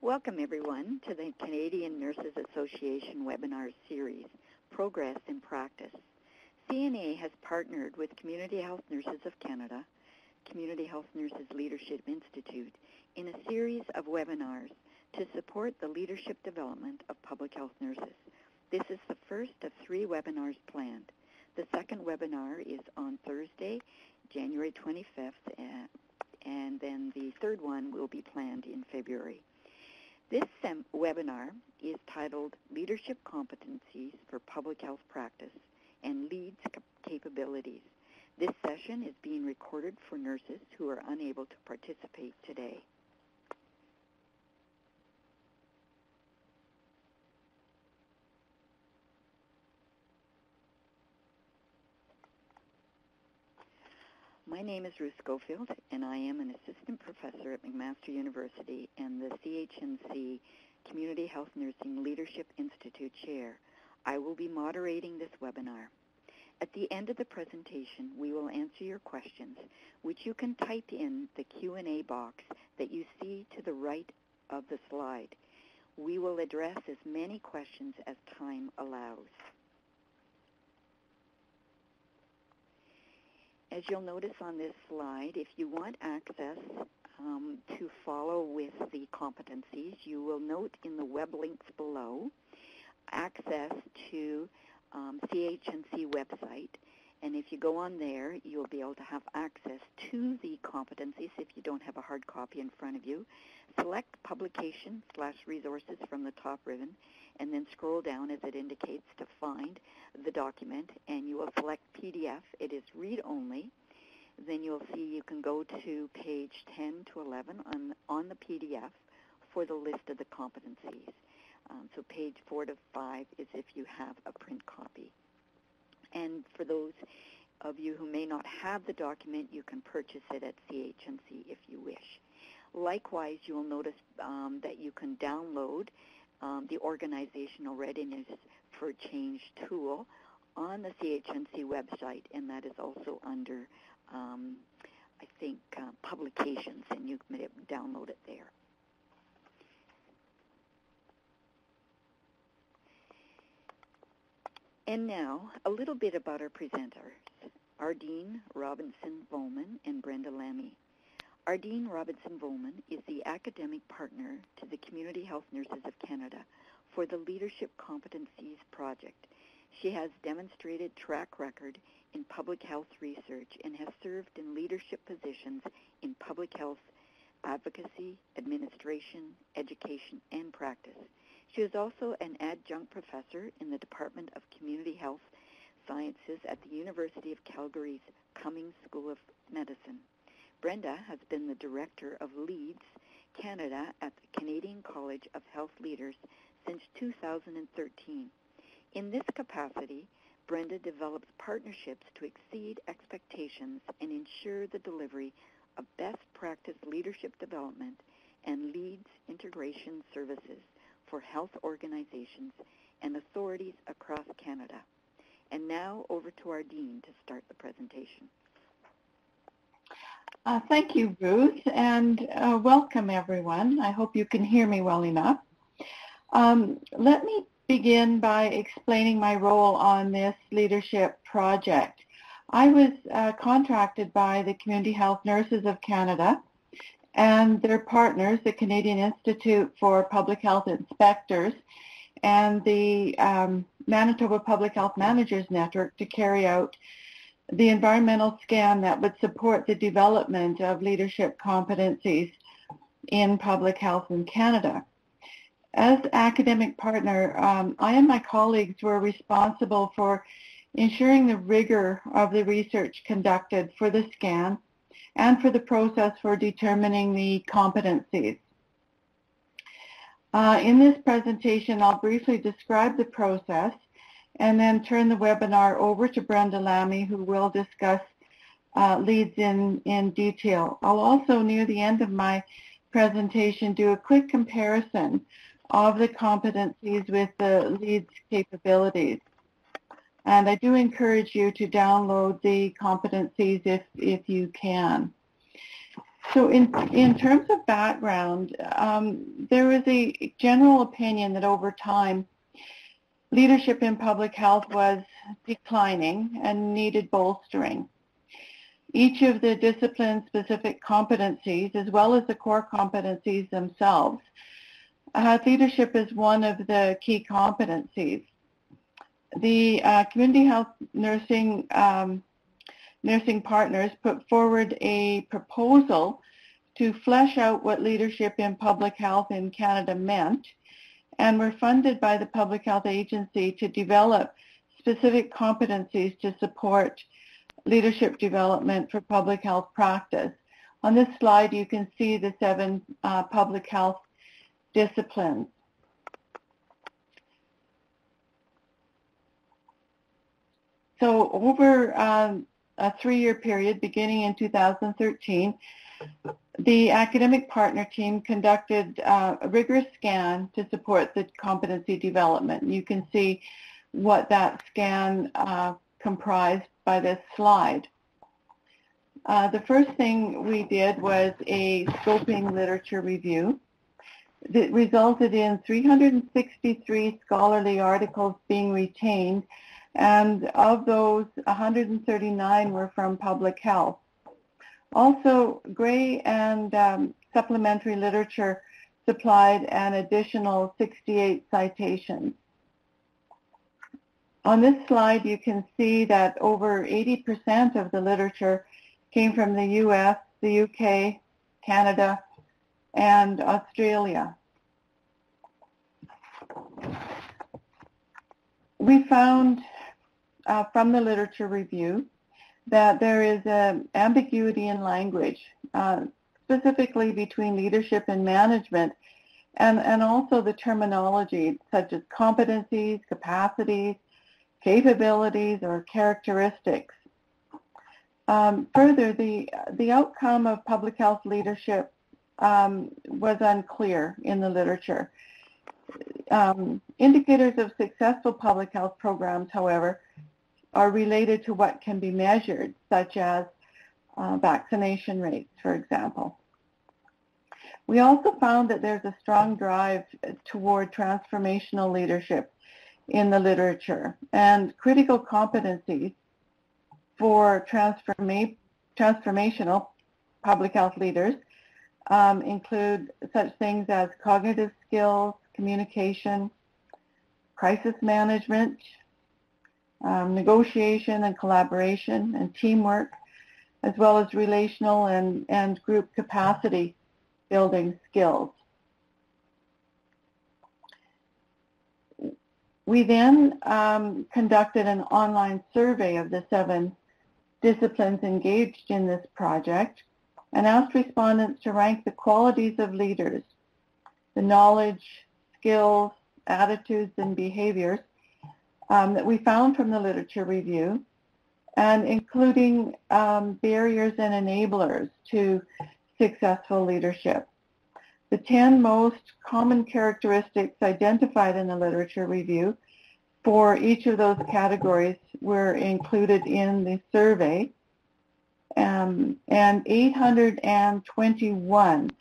Welcome, everyone, to the Canadian Nurses Association webinar series, Progress in Practice. CNA has partnered with Community Health Nurses of Canada, Community Health Nurses Leadership Institute, in a series of webinars to support the leadership development of public health nurses. This is the first of 3 webinars planned. The second webinar is on Thursday, January 25th, and then the third one will be planned in February. This webinar is titled Leadership Competencies for Public Health Practice and Leads Capabilities. This session is being recorded for nurses who are unable to participate today. My name is Ruth Schofield, and I am an assistant professor at McMaster University and the CHNC Community Health Nursing Leadership Institute Chair. I will be moderating this webinar. At the end of the presentation, we will answer your questions, which you can type in the Q&A box that you see to the right of the slide. We will address as many questions as time allows. As you'll notice on this slide, if you want access to follow with the competencies, you will note in the web links below access to CHNC website. And if you go on there, you'll be able to have access to the competencies if you don't have a hard copy in front of you. Select publication/resources from the top ribbon, and then scroll down as it indicates to find the document, and you will select PDF. It is read-only. Then you'll see you can go to page 10 to 11 on the PDF for the list of the competencies. So page 4 to 5 is if you have a print copy. And for those of you who may not have the document, you can purchase it at CHNC if you wish. Likewise, you will notice that you can download the Organizational Readiness for Change tool on the CHNC website, and that is also under, I think, publications, and you can download it there. And now, a little bit about our presenters, Ardeen Robinson-Volman and Brenda Lamy. Ardeen Robinson-Volman is the academic partner to the Community Health Nurses of Canada for the Leadership Competencies Project. She has demonstrated track record in public health research and has served in leadership positions in public health advocacy, administration, education, and practice. She is also an adjunct professor in the Department of Community Health Sciences at the University of Calgary's Cummings School of Medicine. Brenda has been the Director of Leads Canada at the Canadian College of Health Leaders since 2013. In this capacity, Brenda develops partnerships to exceed expectations and ensure the delivery of best practice leadership development and leads integration services for health organizations and authorities across Canada. And now over to Ardeen to start the presentation. Thank you, Ruth, and welcome everyone. I hope you can hear me well enough. Let me begin by explaining my role on this leadership project. I was contracted by the Community Health Nurses of Canada and their partners, the Canadian Institute for Public Health Inspectors and the Manitoba Public Health Managers Network, to carry out the environmental scan that would support the development of leadership competencies in public health in Canada. As academic partner, I and my colleagues were responsible for ensuring the rigor of the research conducted for the scan and for the process for determining the competencies. In this presentation, I'll briefly describe the process and then turn the webinar over to Brenda Lamy, who will discuss leads in detail. I'll also, near the end of my presentation, do a quick comparison of the competencies with the leads capabilities. And I do encourage you to download the competencies if you can. So in terms of background, there was a general opinion that over time, leadership in public health was declining and needed bolstering. Each of the discipline-specific competencies, as well as the core competencies themselves, had leadership as one of the key competencies. The community health nursing partners put forward a proposal to flesh out what leadership in public health in Canada meant, and were funded by the Public Health Agency to develop specific competencies to support leadership development for public health practice. On this slide, you can see the 7 public health disciplines. So over a 3-year period beginning in 2013, the academic partner team conducted a rigorous scan to support the competency development. You can see what that scan comprised by this slide. The first thing we did was a scoping literature review that resulted in 363 scholarly articles being retained, and of those, 139 were from public health. Also, gray and supplementary literature supplied an additional 68 citations. On this slide, you can see that over 80% of the literature came from the US, the UK, Canada, and Australia. We found from the literature review that there is an ambiguity in language, specifically between leadership and management, and also the terminology such as competencies, capacities, capabilities, or characteristics. Further, the outcome of public health leadership was unclear in the literature. Indicators of successful public health programs, however, are related to what can be measured, such as vaccination rates, for example. We also found that there's a strong drive toward transformational leadership in the literature, and critical competencies for transformational public health leaders include such things as cognitive skills, communication, crisis management, negotiation and collaboration and teamwork, as well as relational and group capacity building skills. We then conducted an online survey of the 7 disciplines engaged in this project and asked respondents to rank the qualities of leaders, the knowledge, skills, attitudes, and behaviors that we found from the literature review, and including barriers and enablers to successful leadership. The 10 most common characteristics identified in the literature review for each of those categories were included in the survey, and 821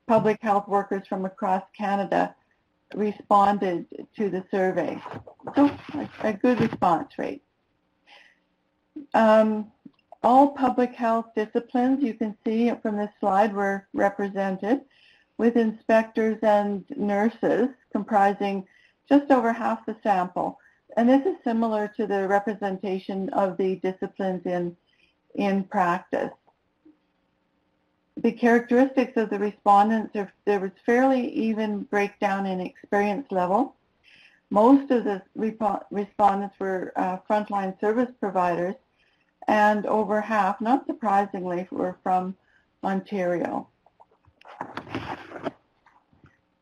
public health workers from across Canada responded to the survey. So a good response rate. All public health disciplines, you can see from this slide, were represented, with inspectors and nurses comprising just over half the sample. And this is similar to the representation of the disciplines in practice. The characteristics of the respondents, there was fairly even breakdown in experience level. Most of the respondents were frontline service providers, and over half, not surprisingly, were from Ontario.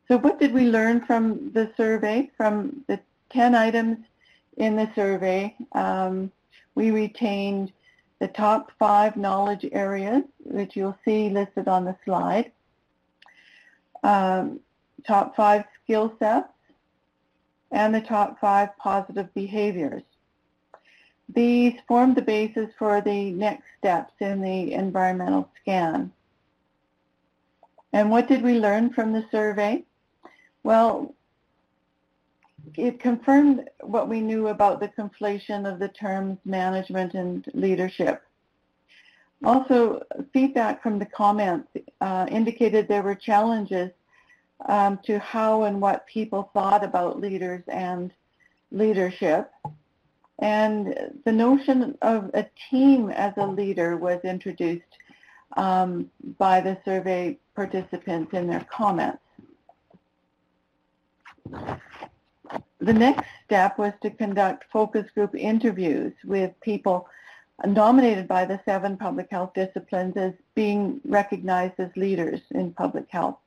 So what did we learn from the survey? From the 10 items in the survey, we retained the top 5 knowledge areas, which you'll see listed on the slide, top 5 skill sets, and the top 5 positive behaviors. These formed the basis for the next steps in the environmental scan. And what did we learn from the survey? Well, it confirmed what we knew about the conflation of the terms management and leadership. Also, feedback from the comments indicated there were challenges to how and what people thought about leaders and leadership. And the notion of a team as a leader was introduced by the survey participants in their comments. The next step was to conduct focus group interviews with people nominated by the 7 public health disciplines as being recognized as leaders in public health.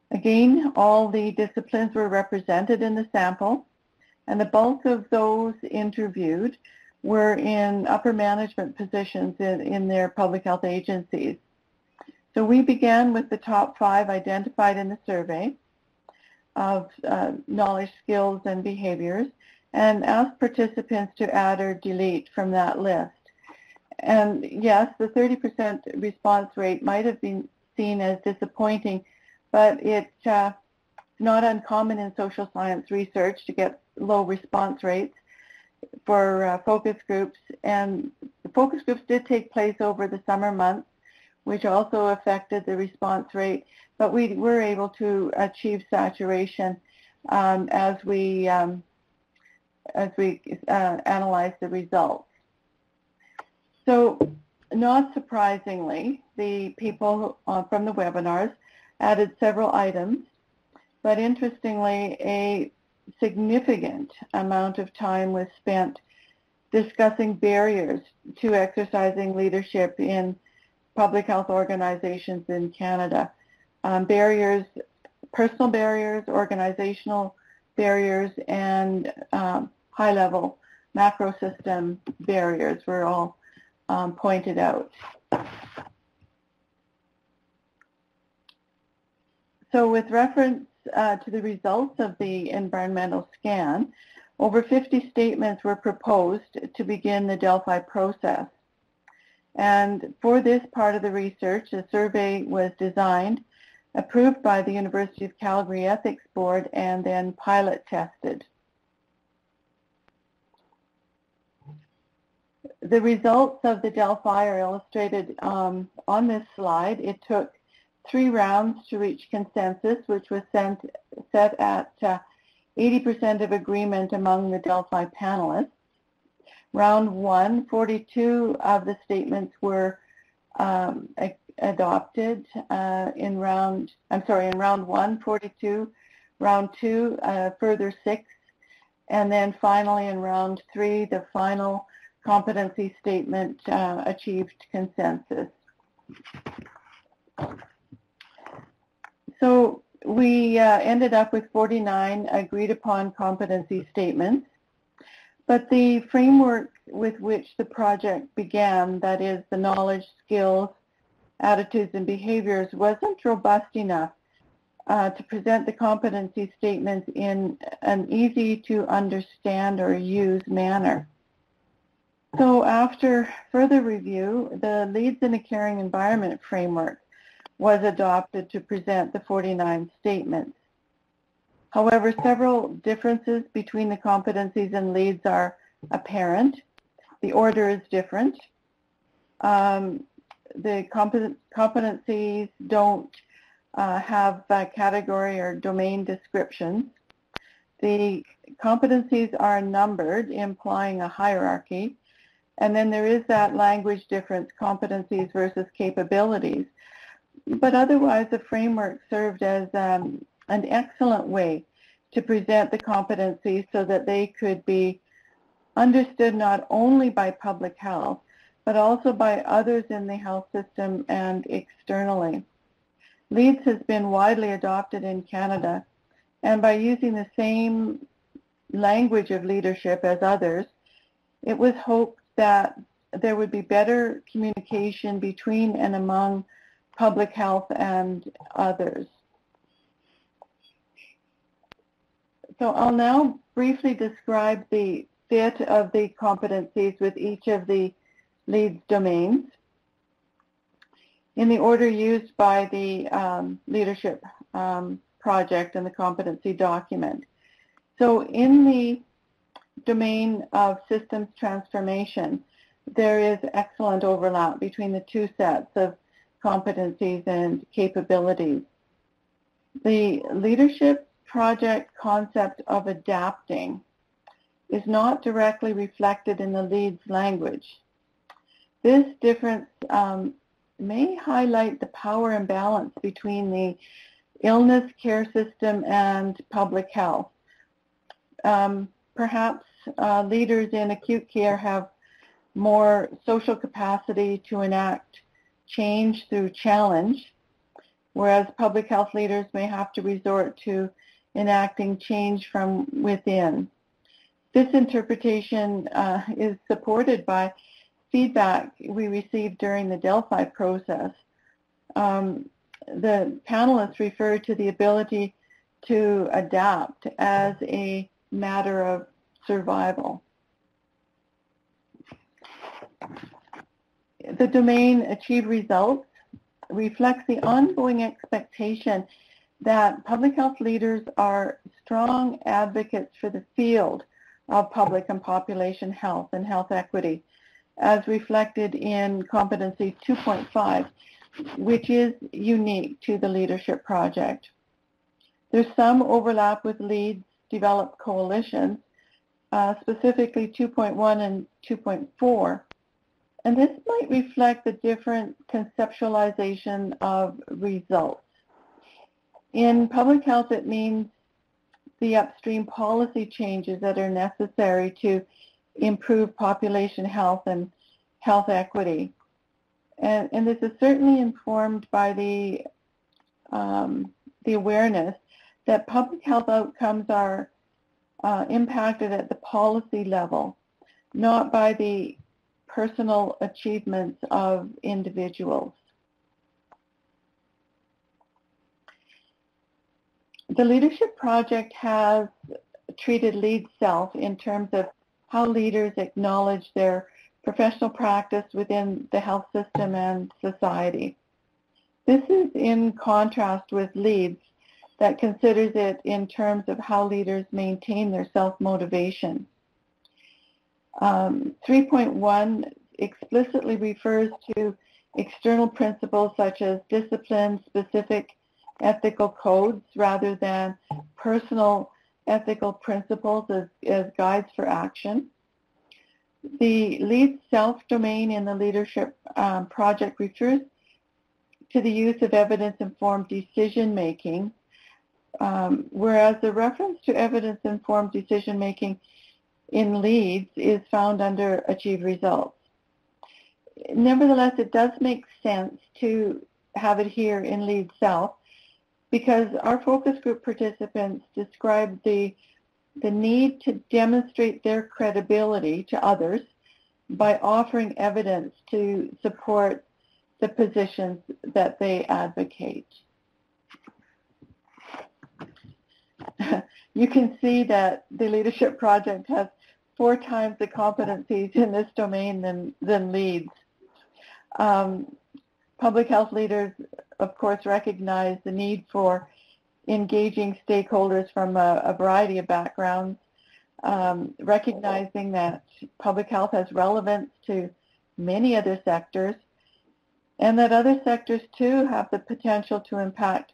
Again, all the disciplines were represented in the sample, and the bulk of those interviewed were in upper management positions in their public health agencies. So we began with the top 5 identified in the survey of knowledge, skills, and behaviors, and asked participants to add or delete from that list. And yes, the 30% response rate might have been seen as disappointing, but it's not uncommon in social science research to get low response rates for focus groups. And the focus groups did take place over the summer months, which also affected the response rate, but we were able to achieve saturation as we analyzed the results. So, not surprisingly, the people from the webinars added several items, but interestingly, a significant amount of time was spent discussing barriers to exercising leadership in public health organizations in Canada. Barriers, personal barriers, organizational barriers, and high-level macro system barriers were all pointed out. So with reference to the results of the environmental scan, over 50 statements were proposed to begin the Delphi process. And for this part of the research, a survey was designed, approved by the University of Calgary Ethics Board, and then pilot tested. The results of the Delphi are illustrated on this slide. It took 3 rounds to reach consensus, which was set at 80% of agreement among the Delphi panelists. Round 1, 42 of the statements were adopted. In round 1, 42. Round 2, further 6. And then finally in round 3, the final competency statement achieved consensus. So we ended up with 49 agreed upon competency statements, but the framework with which the project began, that is the knowledge, skills, attitudes, and behaviors, wasn't robust enough to present the competency statements in an easy to understand or use manner. So after further review, the Leads in a Caring Environment framework was adopted to present the 49 statements. However, several differences between the competencies and leads are apparent. The order is different. The competencies don't have category or domain descriptions. The competencies are numbered, implying a hierarchy. And then there is that language difference, competencies versus capabilities. But otherwise, the framework served as an excellent way to present the competencies so that they could be understood not only by public health, but also by others in the health system and externally. LEADS has been widely adopted in Canada, and by using the same language of leadership as others, it was hoped that there would be better communication between and among public health and others. So I'll now briefly describe the fit of the competencies with each of the LEADS domains. in the order used by the leadership project and the competency document. So in the domain of systems transformation, there is excellent overlap between the two sets of competencies and capabilities. The leadership project concept of adapting is not directly reflected in the lead's language. This difference may highlight the power imbalance between the illness care system and public health. Perhaps leaders in acute care have more social capacity to enact change through challenge, whereas public health leaders may have to resort to enacting change from within. This interpretation is supported by feedback we received during the Delphi process. The panelists referred to the ability to adapt as a matter of survival. The domain achieve results reflects the ongoing expectation that public health leaders are strong advocates for the field of public and population health and health equity, as reflected in Competency 2.5, which is unique to the leadership project. There's some overlap with leads developed coalitions, specifically 2.1 and 2.4, and this might reflect the different conceptualization of results. In public health, it means the upstream policy changes that are necessary to improve population health and health equity. And this is certainly informed by the awareness that public health outcomes are impacted at the policy level, not by the personal achievements of individuals. The Leadership Project has treated lead self in terms of how leaders acknowledge their professional practice within the health system and society. This is in contrast with leads that considers it in terms of how leaders maintain their self-motivation. 3.1 explicitly refers to external principles such as discipline-specific ethical codes rather than personal ethical principles as guides for action. The lead self domain in the leadership project refers to the use of evidence-informed decision-making, whereas the reference to evidence-informed decision-making in leads is found under achieve results. Nevertheless, it does make sense to have it here in lead self because our focus group participants described the need to demonstrate their credibility to others by offering evidence to support the positions that they advocate. You can see that the Leadership Project has 4 times the competencies in this domain than leads. Public health leaders, of course, recognize the need for engaging stakeholders from a variety of backgrounds, recognizing that public health has relevance to many other sectors, and that other sectors too have the potential to impact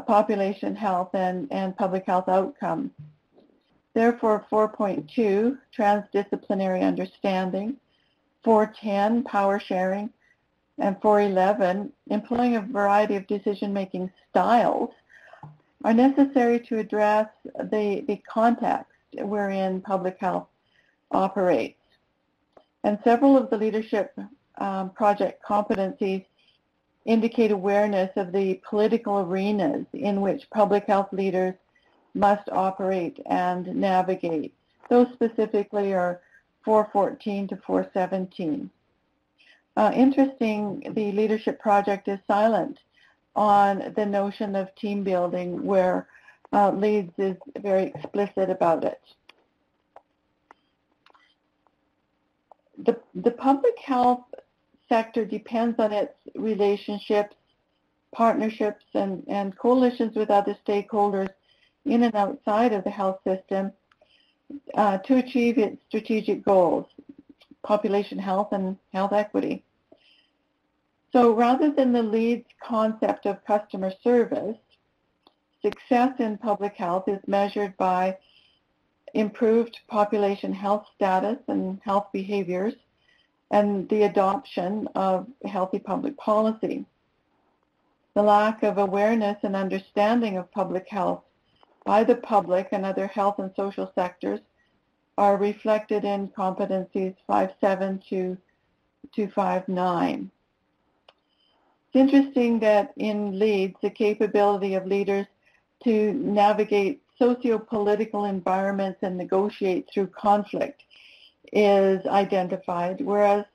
population health and public health outcomes. Therefore, 4.2, transdisciplinary understanding, 4.10, power sharing, and 4.11, employing a variety of decision-making styles, are necessary to address the context wherein public health operates. And several of the leadership project competencies indicate awareness of the political arenas in which public health leaders must operate and navigate. Those specifically are 4.14 to 4.17. Interesting, the Leadership Project is silent on the notion of team building, where leads is very explicit about it. The public health sector depends on its relationships, partnerships, and coalitions with other stakeholders in and outside of the health system to achieve its strategic goals, population health and health equity. So rather than the LEAD's concept of customer service, success in public health is measured by improved population health status and health behaviors and the adoption of healthy public policy. The lack of awareness and understanding of public health by the public and other health and social sectors are reflected in Competencies 5.7 to 5.9. It's interesting that in LEADS, the capability of leaders to navigate socio-political environments and negotiate through conflict is identified, whereas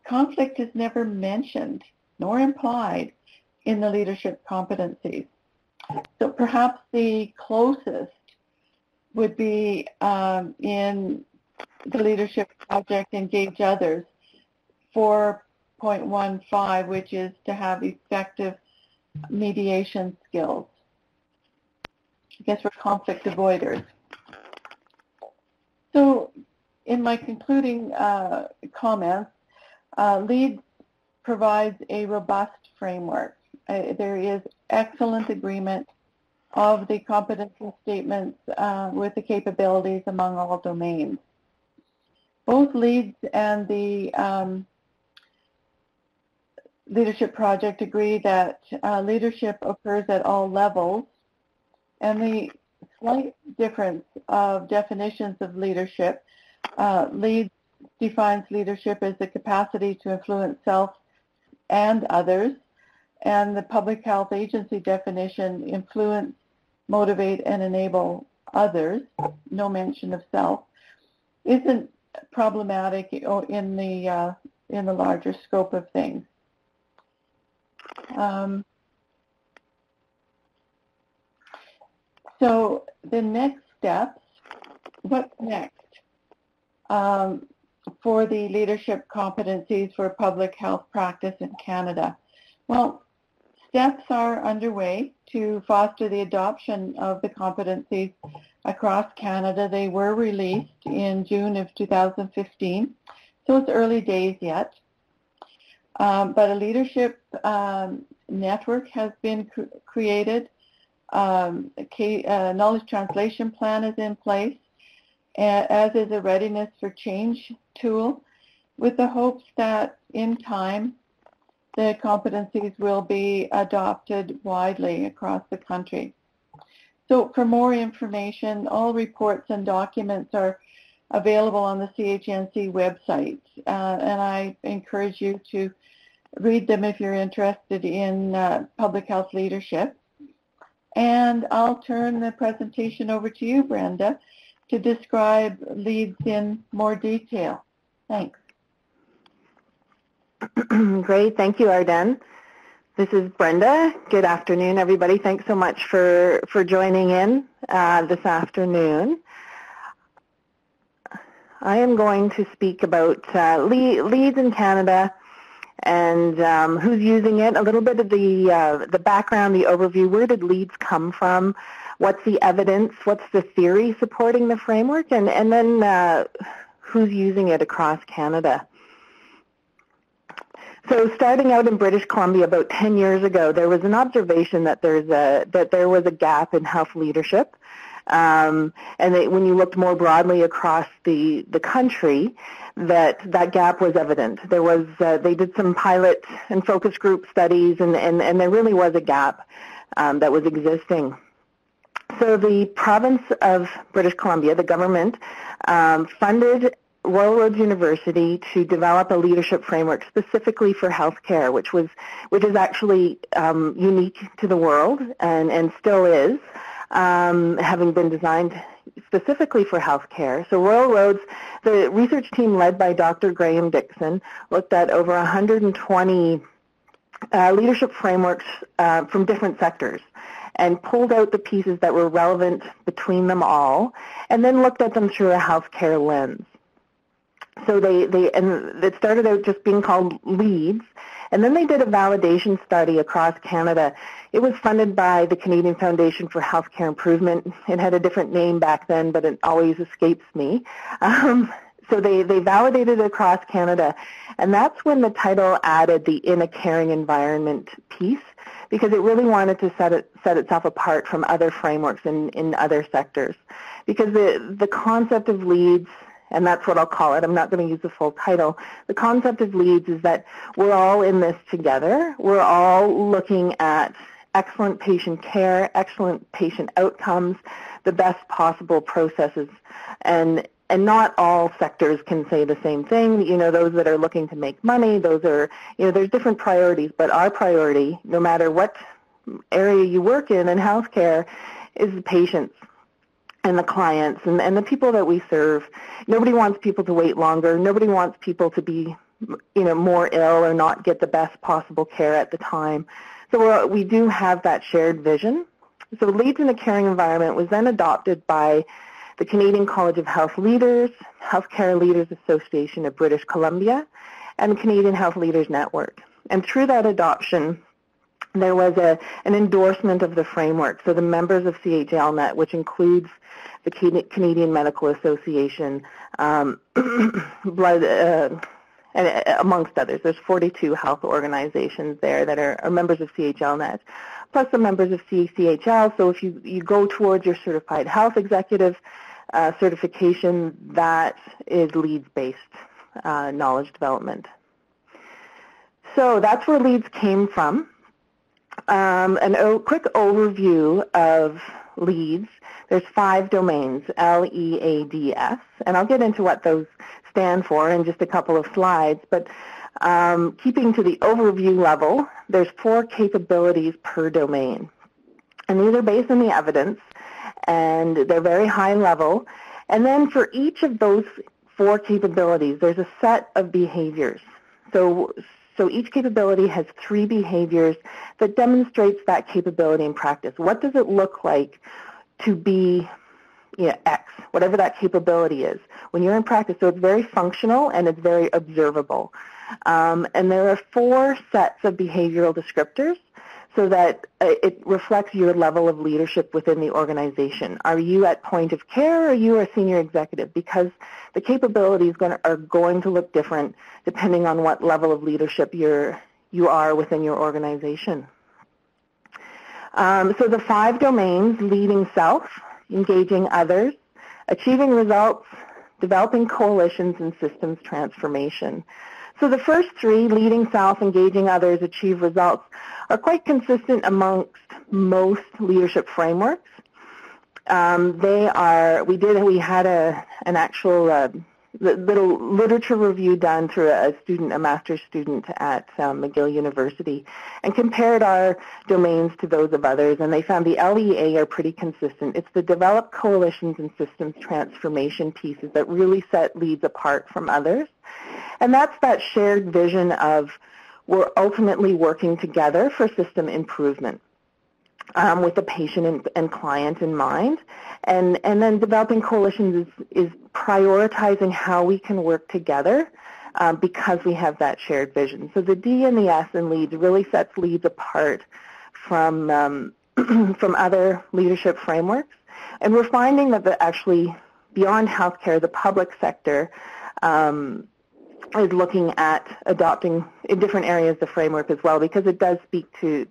conflict is never mentioned nor implied in the leadership competencies. So perhaps the closest would be in the leadership project Engage Others 4.15, which is to have effective mediation skills. I guess we're conflict avoiders. So in my concluding comments, LEAD provides a robust framework. There is excellent agreement of the competency statements with the capabilities among all domains. Both LEADS and the leadership project agree that leadership occurs at all levels, and the slight difference of definitions of leadership. LEADS defines leadership as the capacity to influence self and others, and the public health agency definition, influence, motivate, and enable others, no mention of self, isn't problematic in the larger scope of things. So the next steps, what's next for the leadership competencies for public health practice in Canada? Well, steps are underway to foster the adoption of the competencies across Canada. They were released in June of 2015, so it's early days yet. But a leadership network has been created. A knowledge translation plan is in place, as is a readiness for change tool, with the hopes that in time the competencies will be adopted widely across the country. So for more information, all reports and documents are available on the CHNC website, and I encourage you to read them if you're interested in public health leadership. And I'll turn the presentation over to you, Brenda, to describe LEADS in more detail. Thanks. Great. Thank you, Arden. This is Brenda. Good afternoon, everybody. Thanks so much for joining in this afternoon. I am going to speak about LEADS in Canada and who's using it, a little bit of the background, the overview. Where did LEADS come from? What's the evidence? What's the theory supporting the framework? And then who's using it across Canada? So starting out in British Columbia about 10 years ago, there was an observation that there was a gap in health leadership. And when you looked more broadly across the country, that gap was evident. There was they did some pilot and focus group studies, and there really was a gap that was existing. So the province of British Columbia, the government, funded Royal Roads University to develop a leadership framework specifically for healthcare, which is actually unique to the world and still is, having been designed specifically for healthcare. So Royal Roads, the research team led by Dr. Graham Dixon, looked at over 120 leadership frameworks from different sectors and pulled out the pieces that were relevant between them all, and then looked at them through a healthcare lens. So and it started out just being called LEADS, and then they did a validation study across Canada. It was funded by the Canadian Foundation for Healthcare Improvement. It had a different name back then, but it always escapes me. So they validated it across Canada, and that's when the title added the in a caring environment piece, because it really wanted to set itself apart from other frameworks in other sectors. Because the concept of LEADS, and that's what I'll call it, I'm not going to use the full title, the concept of LEADS is that we're all in this together. We're all looking at excellent patient care, excellent patient outcomes, the best possible processes, and not all sectors can say the same thing. You know, those that are looking to make money, those are, you know, there's different priorities, but our priority, no matter what area you work in healthcare, is the patients and the clients and the people that we serve. Nobody wants people to wait longer. Nobody wants people to be, you know, more ill or not get the best possible care at the time. So we do have that shared vision. So LEADS in a Caring Environment was then adopted by the Canadian College of Health Leaders, Healthcare Leaders Association of British Columbia, and the Canadian Health Leaders Network. And through that adoption, there was an endorsement of the framework. So the members of CHLNet, which includes the Canadian Medical Association, Blood, and amongst others. There's 42 health organizations there that are members of CHLNet, plus the members of CCHL. So if you go towards your Certified Health Executive certification, that is LEADS-based knowledge development. So that's where LEADS came from. A quick overview of LEADS. There's 5 domains, LEADS, and I'll get into what those stand for in just a couple of slides, but keeping to the overview level, there's 4 capabilities per domain. And these are based on the evidence, and they're very high level. And then for each of those 4 capabilities, there's a set of behaviors. So each capability has 3 behaviors that demonstrates that capability in practice. What does it look like to be, you know, X, whatever that capability is, when you're in practice? So it's very functional and it's very observable. And there are 4 sets of behavioral descriptors so that it reflects your level of leadership within the organization. Are you at point of care or are you a senior executive? Because the capabilities are going to look different depending on what level of leadership you are within your organization. So the 5 domains: leading self, engaging others, achieving results, developing coalitions, and systems transformation. So the first 3, leading self, engaging others, achieve results, are quite consistent amongst most leadership frameworks. We had an actual little literature review done through a master's student at McGill University, and compared our domains to those of others, and they found the LEA are pretty consistent. It's the develop coalitions and systems transformation pieces that really set LEADS apart from others. And that's that shared vision of we're ultimately working together for system improvement with the patient and client in mind. And then developing coalitions is prioritizing how we can work together because we have that shared vision. So the D and the S in LEADS really sets LEADS apart from other leadership frameworks. And we're finding that actually beyond healthcare, the public sector is looking at adopting in different areas the framework as well, because it does speak to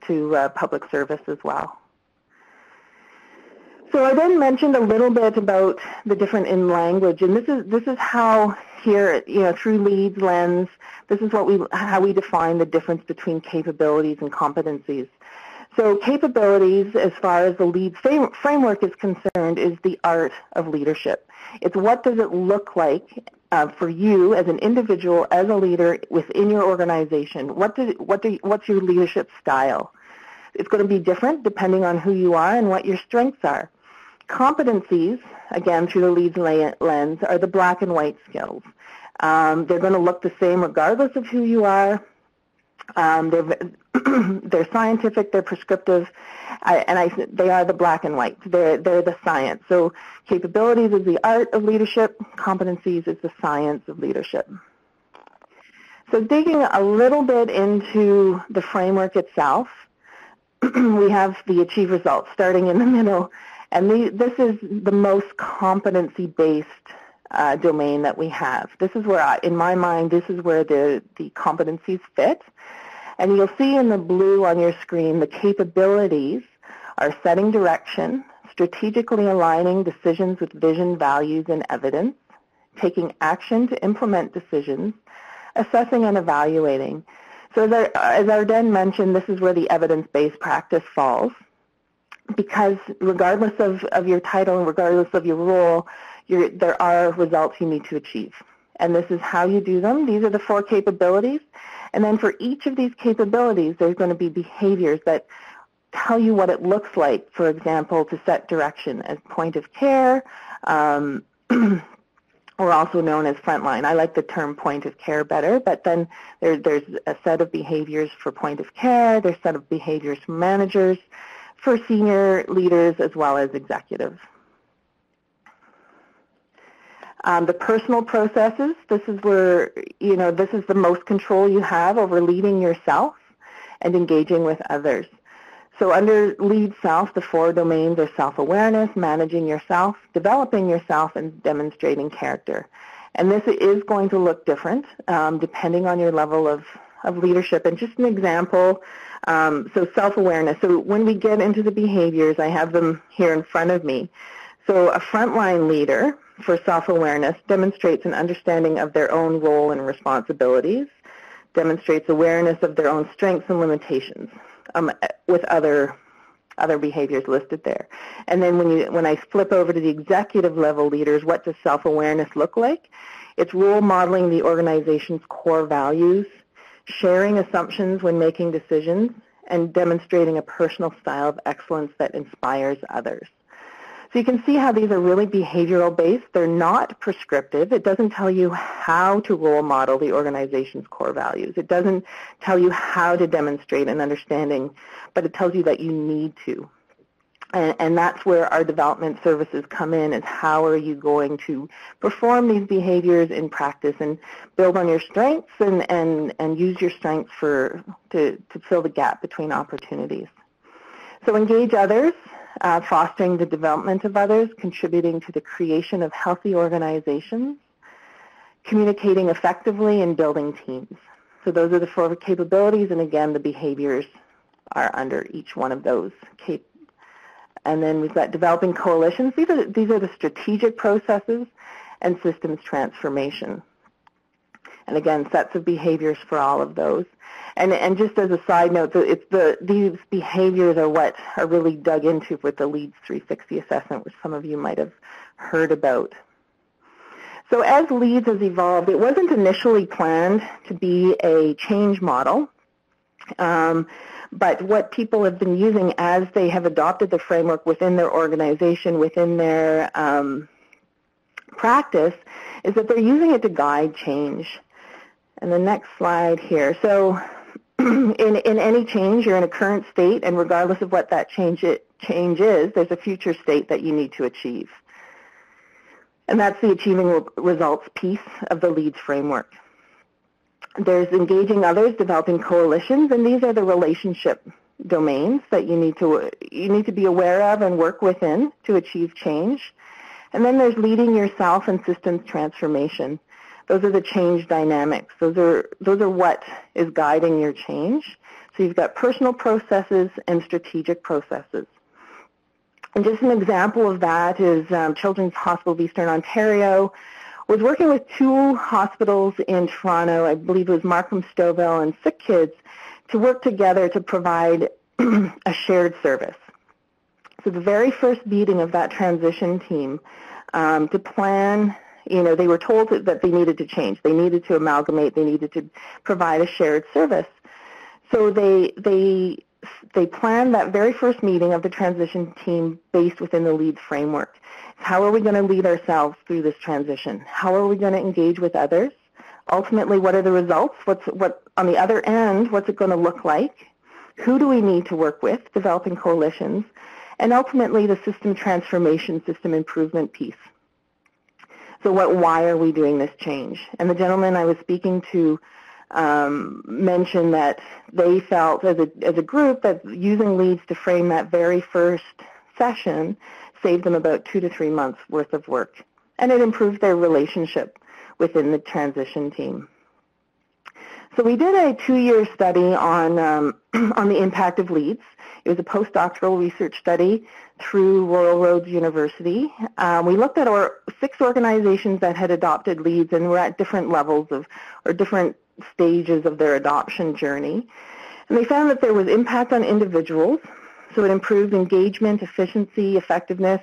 public service as well. So I then mentioned a little bit about the different in language, and this is how here, you know, through LEADS lens, this is how we define the difference between capabilities and competencies. So capabilities, as far as the LEADS framework is concerned, is the art of leadership. It's what does it look like for you as an individual, as a leader within your organization. What's your leadership style? It's going to be different depending on who you are and what your strengths are. Competencies, again through the LEADS lens, are the black and white skills. They're going to look the same regardless of who you are. They're scientific, they're prescriptive, they are the black and white. They're the science. So capabilities is the art of leadership, competencies is the science of leadership. So digging a little bit into the framework itself, we have the achieve results starting in the middle, and this is the most competency-based domain that we have. This is where, in my mind, this is where the competencies fit. And you'll see in the blue on your screen, the capabilities are setting direction, strategically aligning decisions with vision, values, and evidence, taking action to implement decisions, assessing and evaluating. So as Arden mentioned, this is where the evidence-based practice falls, because regardless of your title and regardless of your role, there are results you need to achieve. And this is how you do them. These are the 4 capabilities. And then for each of these capabilities, there's going to be behaviors that tell you what it looks like, for example, to set direction as point of care, or also known as frontline. I like the term point of care better, but then there's a set of behaviors for point of care, there's a set of behaviors for managers, for senior leaders, as well as executives. The personal processes, this is where, this is the most control you have over leading yourself and engaging with others. So under lead self, the 4 domains are self-awareness, managing yourself, developing yourself, and demonstrating character. And this is going to look different depending on your level of leadership. And just an example, so self-awareness. So when we get into the behaviors, I have them here in front of me. So a frontline leader for self-awareness demonstrates an understanding of their own role and responsibilities, demonstrates awareness of their own strengths and limitations, with other behaviors listed there. And then when I flip over to the executive level leaders, what does self-awareness look like? It's role modeling the organization's core values, sharing assumptions when making decisions, and demonstrating a personal style of excellence that inspires others. So you can see how these are really behavioral based. They're not prescriptive. It doesn't tell you how to role model the organization's core values. It doesn't tell you how to demonstrate an understanding, but it tells you that you need to. And that's where our development services come in, is how are you going to perform these behaviors in practice and build on your strengths and use your strengths to fill the gap between opportunities. So engage others. Fostering the development of others, contributing to the creation of healthy organizations, communicating effectively, and building teams. So those are the 4 capabilities, and again, the behaviors are under each one of those. And then we've got developing coalitions. These are the strategic processes and systems transformation. And again, sets of behaviors for all of those. And just as a side note, these behaviors are what are really dug into with the LEADS 360 assessment, which some of you might have heard about. So as LEADS has evolved, it wasn't initially planned to be a change model, but what people have been using as they have adopted the framework within their organization, within their practice, is that they're using it to guide change. And the next slide here. So in any change, you're in a current state, and regardless of what that change is, there's a future state that you need to achieve. And that's the achieving results piece of the LEADS framework. There's engaging others, developing coalitions, and these are the relationship domains that you need to be aware of and work within to achieve change. And then there's leading yourself and systems transformation. Those are the change dynamics. Those are what is guiding your change. So you've got personal processes and strategic processes. And just an example of that is Children's Hospital of Eastern Ontario was working with 2 hospitals in Toronto, I believe it was Markham Stouffville and Sick Kids, to work together to provide a shared service. So the very first meeting of that transition team to plan, they were told that they needed to change. They needed to amalgamate. They needed to provide a shared service. So they planned that very first meeting of the transition team based within the LEAD framework. How are we going to lead ourselves through this transition? How are we going to engage with others? Ultimately, what are the results? What on the other end, what's it going to look like? Who do we need to work with? Developing coalitions. And ultimately, the system transformation, system improvement piece. So why are we doing this change? And the gentleman I was speaking to mentioned that they felt as a group that using leads to frame that very first session saved them about 2 to 3 months worth of work. And it improved their relationship within the transition team. So we did a 2-year study on the impact of leads. It was a postdoctoral research study through Royal Roads University. We looked at 6 organizations that had adopted leads and were at different levels of, or different stages of their adoption journey. And they found that there was impact on individuals, so it improved engagement, efficiency, effectiveness,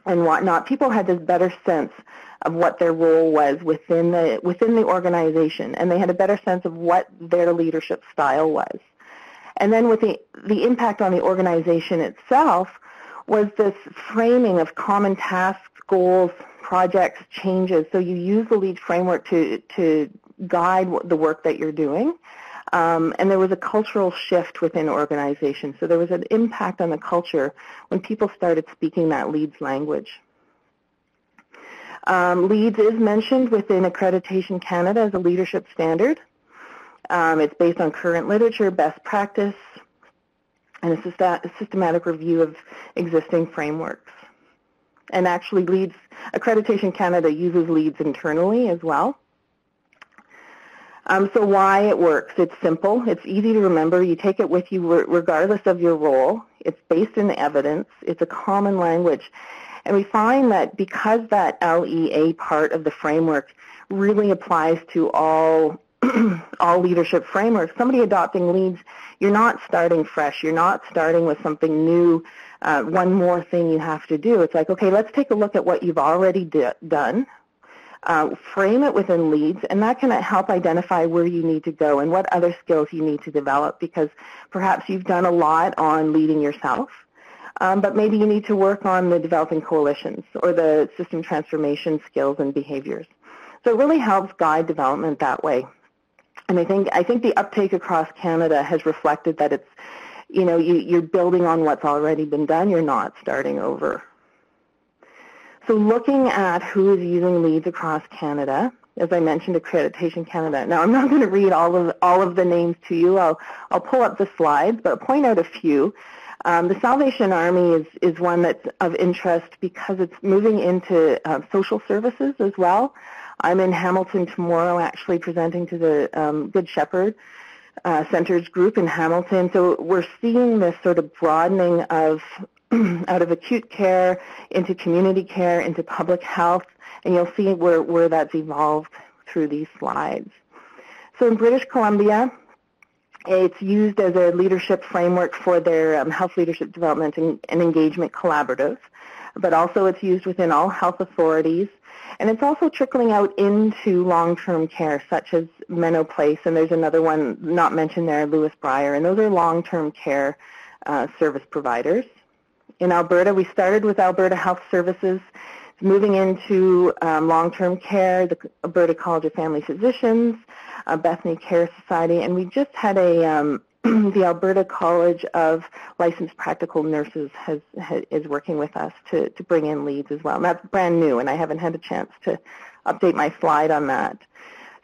and whatnot. People had this better sense of what their role was within the organization, and they had a better sense of what their leadership style was. And then with the impact on the organization itself was this framing of common tasks, goals, projects, changes. So you use the LEAD framework to guide the work that you're doing. And there was a cultural shift within organizations. So there was an impact on the culture when people started speaking that LEADS language. LEADS is mentioned within Accreditation Canada as a leadership standard. It's based on current literature, best practice, and a systematic review of existing frameworks. And actually, LEADS, Accreditation Canada uses LEADS internally as well. So why it works? It's simple. It's easy to remember. You take it with you regardless of your role. It's based in evidence. It's a common language. And we find that because that LEA part of the framework really applies to all leadership frameworks, somebody adopting LEADS, you're not starting fresh. You're not starting with something new, one more thing you have to do. It's like, okay, let's take a look at what you've already done. Frame it within LEADS, and that can help identify where you need to go and what other skills you need to develop, because perhaps you've done a lot on leading yourself, but maybe you need to work on the developing coalitions or the system transformation skills and behaviors. So it really helps guide development that way. And I think the uptake across Canada has reflected that it's, you know, you're building on what's already been done. You're not starting over. So looking at who is using LEADS across Canada, as I mentioned, Accreditation Canada. Now, I'm not going to read all of the names to you. I'll pull up the slides, but I'll point out a few. The Salvation Army is one that's of interest because it's moving into social services as well. I'm in Hamilton tomorrow actually presenting to the Good Shepherd Centers group in Hamilton. So we're seeing this sort of broadening of out of acute care into community care, into public health, and you'll see where that's evolved through these slides. So in British Columbia, it's used as a leadership framework for their health leadership development and engagement collaborative, but also it's used within all health authorities, and it's also trickling out into long-term care, such as Menno Place, and there's another one not mentioned there, Lewis Briar, and those are long-term care service providers. In Alberta, we started with Alberta Health Services, moving into long-term care, the Alberta College of Family Physicians, Bethany Care Society, and we just had the Alberta College of Licensed Practical Nurses is working with us to bring in LEADS as well. And that's brand new, and I haven't had a chance to update my slide on that.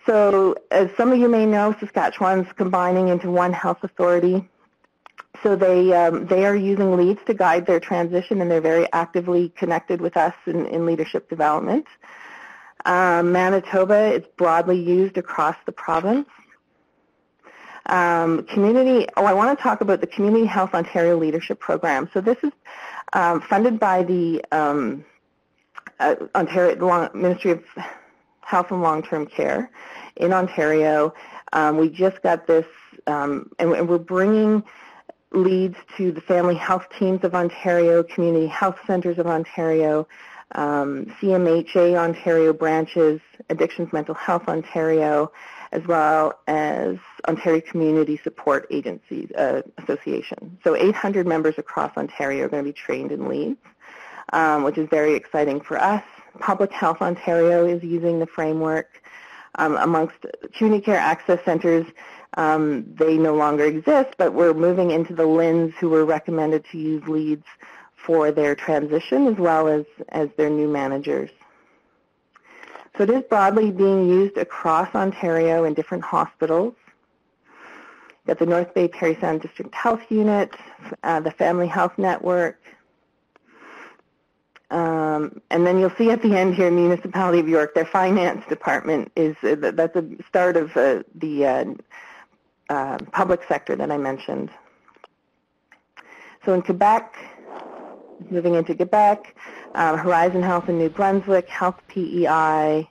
So as some of you may know, Saskatchewan's combining into one health authority. So they are using LEADS to guide their transition, and they're very actively connected with us in leadership development. Manitoba is broadly used across the province. I want to talk about the Community Health Ontario Leadership Program. So this is funded by the Ministry of Health and Long-Term Care in Ontario. We just got this, and we're bringing LEADS to the Family Health Teams of Ontario, Community Health Centres of Ontario, CMHA Ontario branches, Addictions Mental Health Ontario, as well as Ontario Community Support Agencies Association. So 800 members across Ontario are going to be trained in LEADS, which is very exciting for us. Public Health Ontario is using the framework. Amongst community care access centers, they no longer exist, but we're moving into the LINs who were recommended to use leads for their transition as well as their new managers. So it is broadly being used across Ontario in different hospitals. Got the North Bay Parry Sound District Health Unit, the Family Health Network, and then you'll see at the end here, Municipality of York, their finance department is, that's a start of the public sector that I mentioned. So in Quebec, moving into Quebec, Horizon Health in New Brunswick, Health PEI,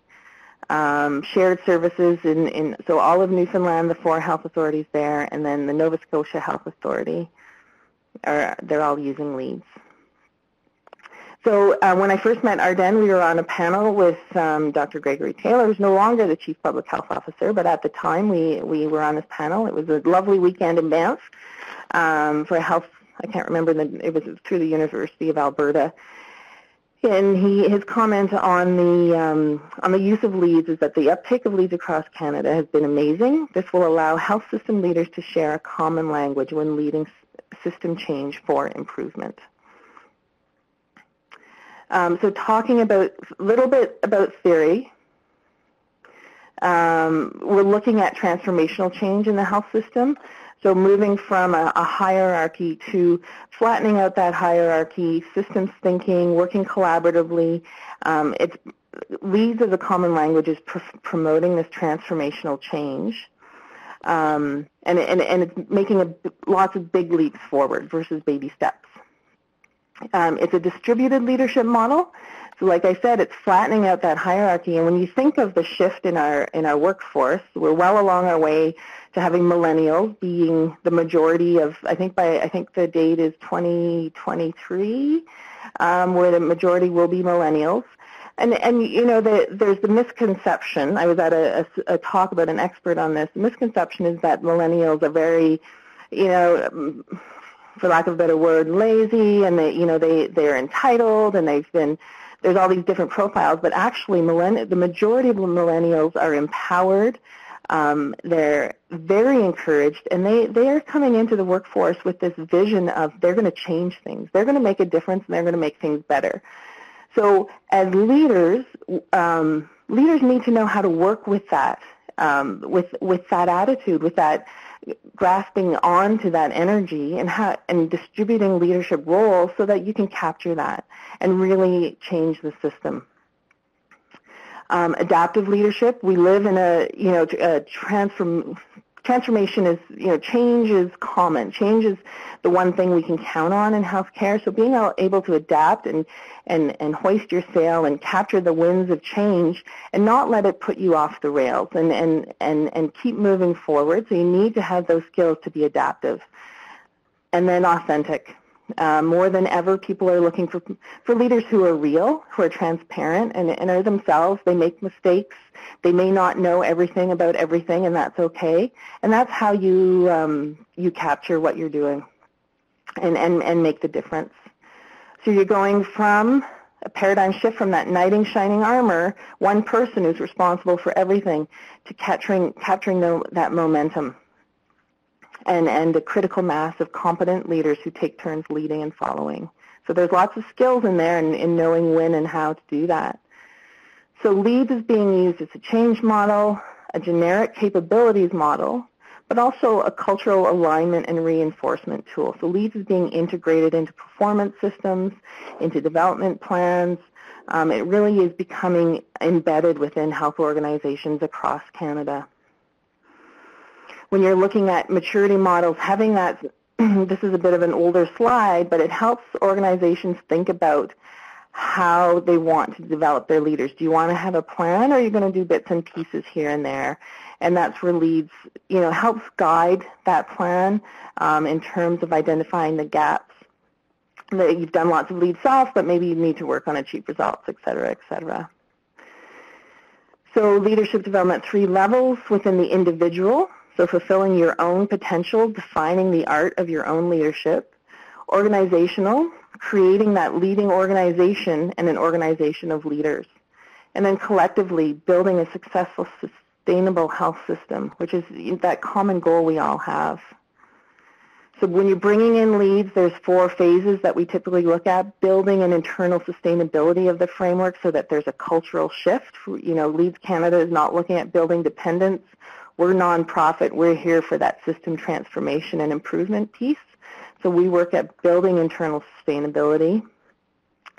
shared services so all of Newfoundland, the 4 health authorities there, and then the Nova Scotia Health Authority, they're all using leads. So when I first met Arden, we were on a panel with Dr. Gregory Taylor, who's no longer the Chief Public Health Officer, but at the time we were on this panel. It was a lovely weekend in Banff for a health, I can't remember, it was through the University of Alberta. And his comment on the use of leads is that the uptake of leads across Canada has been amazing. This will allow health system leaders to share a common language when leading system change for improvement. So talking a little bit about theory, we're looking at transformational change in the health system. So moving from a hierarchy to flattening out that hierarchy, systems thinking, working collaboratively. Leads as a common language is promoting this transformational change. And it's making lots of big leaps forward versus baby steps. It's a distributed leadership model. So like I said, it's flattening out that hierarchy. And when you think of the shift in our workforce, we're well along our way to having millennials being the majority of, I think the date is 2023, where the majority will be millennials. And you know, there's the misconception. I was at a talk about an expert on this. The misconception is that millennials are very, you know, for lack of a better word, lazy, and they're entitled, and there's all these different profiles, but actually the majority of millennials are empowered. They're very encouraged, and they are coming into the workforce with this vision of they're going to change things. They're going to make a difference, and they're going to make things better. So as leaders, leaders need to know how to work with that, with that attitude, with that grasping onto that energy, and distributing leadership roles so that you can capture that and really change the system. Adaptive leadership. We live in a transformation is, change is common. Change is the one thing we can count on in healthcare. So being able to adapt and hoist your sail and capture the winds of change and not let it put you off the rails and keep moving forward. So you need to have those skills to be adaptive. And then authentic. More than ever, people are looking for leaders who are real, who are transparent, and are themselves. They make mistakes. They may not know everything about everything, and that's okay. And that's how you capture what you're doing and make the difference. So you're going from a paradigm shift from that knight in shining armor, one person who's responsible for everything, to capturing that momentum. And a critical mass of competent leaders who take turns leading and following. So there's lots of skills in there in knowing when and how to do that. So LEADS is being used as a change model, a generic capabilities model, but also a cultural alignment and reinforcement tool. So LEADS is being integrated into performance systems, into development plans. It really is becoming embedded within health organizations across Canada. When you're looking at maturity models, having that, this is a bit of an older slide, but it helps organizations think about how they want to develop their leaders. Do you want to have a plan, or are you going to do bits and pieces here and there? And that's where LEADS, helps guide that plan in terms of identifying the gaps. That you've done lots of lead self, but maybe you need to work on achieve results, et cetera, et cetera. So leadership development, 3 levels within the individual. So fulfilling your own potential, defining the art of your own leadership. Organizational, creating that leading organization and an organization of leaders. And then collectively, building a successful sustainable health system, which is that common goal we all have. So when you're bringing in leads, there's 4 phases that we typically look at: building an internal sustainability of the framework so that there's a cultural shift. Leads Canada is not looking at building dependence. We're nonprofit. We're here for that system transformation and improvement piece. So we work at building internal sustainability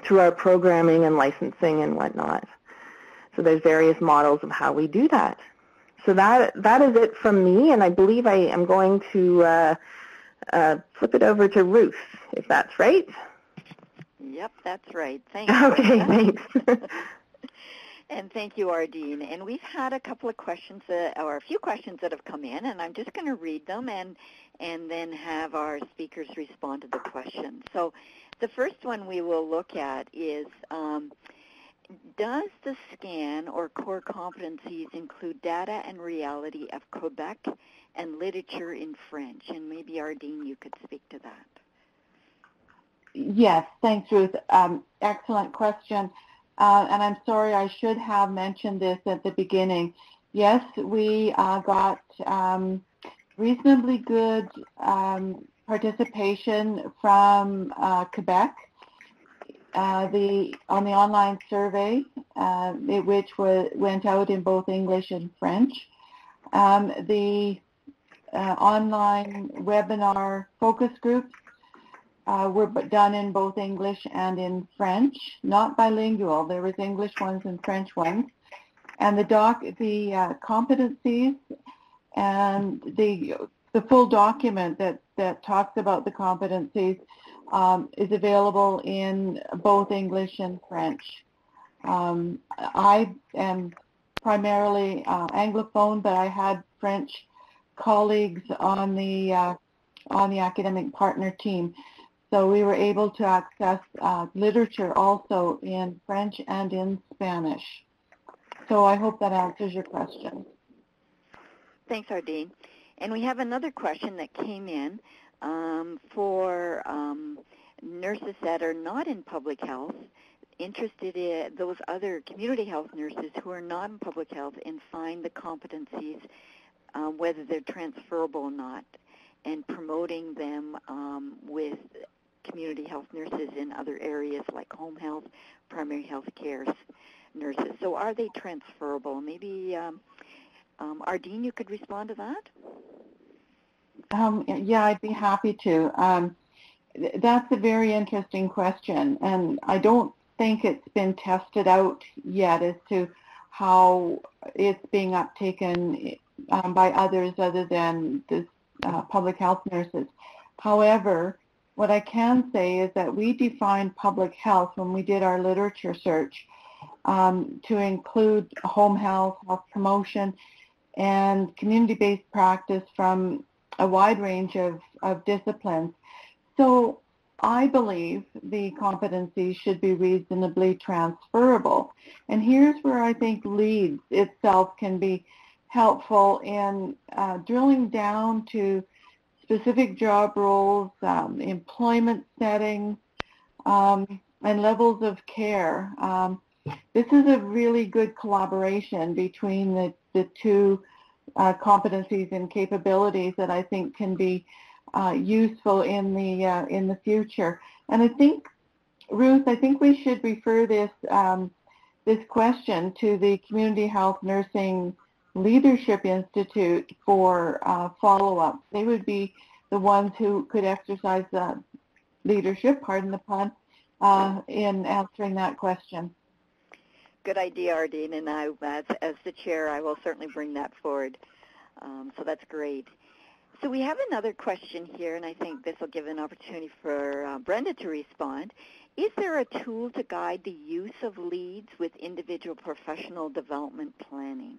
through our programming and licensing and whatnot. So there's various models of how we do that. So that is it from me, and I believe I am going to flip it over to Ruth, if that's right. Yep, that's right. Thanks. Okay, thanks. And thank you, Ardeen. And we've had a couple of questions, or a few questions that have come in, and I'm just going to read them and then have our speakers respond to the questions. So the first one we will look at is, does the SCAN or core competencies include data and reality of Quebec and literature in French? And maybe, Ardeen, you could speak to that. Yes, thanks, Ruth. Excellent question. And I'm sorry, I should have mentioned this at the beginning. Yes, we got reasonably good participation from Quebec on the online survey, which went out in both English and French. The online webinar focus groups were done in both English and in French, not bilingual. There was English ones and French ones. And the competencies and the full document that talks about the competencies is available in both English and French. I am primarily Anglophone, but I had French colleagues on the academic partner team. So we were able to access literature also in French and in Spanish. So I hope that answers your question. Thanks, Ardeen. And we have another question that came in for nurses that are not in public health, interested in those other community health nurses who are not in public health and find the competencies, whether they're transferable or not, and promoting them with community health nurses in other areas like home health, primary health care nurses. So are they transferable? Maybe, Ardeen, you could respond to that? Yeah, I'd be happy to. That's a very interesting question, and I don't think it's been tested out yet as to how it's being uptaken by others other than the public health nurses. However, what I can say is that we defined public health when we did our literature search to include home health, health promotion, and community-based practice from a wide range of disciplines. So I believe the competencies should be reasonably transferable. And here's where I think LEADS itself can be helpful in drilling down to specific job roles, employment settings, and levels of care. This is a really good collaboration between the two competencies and capabilities that I think can be useful in the future. And I think, Ruth, we should refer this question to the Community Health Nursing Leadership Institute for follow-up. They would be the ones who could exercise leadership, pardon the pun, in answering that question. Good idea, Ardeen, and as the chair, I will certainly bring that forward. So that's great. So we have another question here, and I think this will give an opportunity for Brenda to respond. Is there a tool to guide the use of leads with individual professional development planning?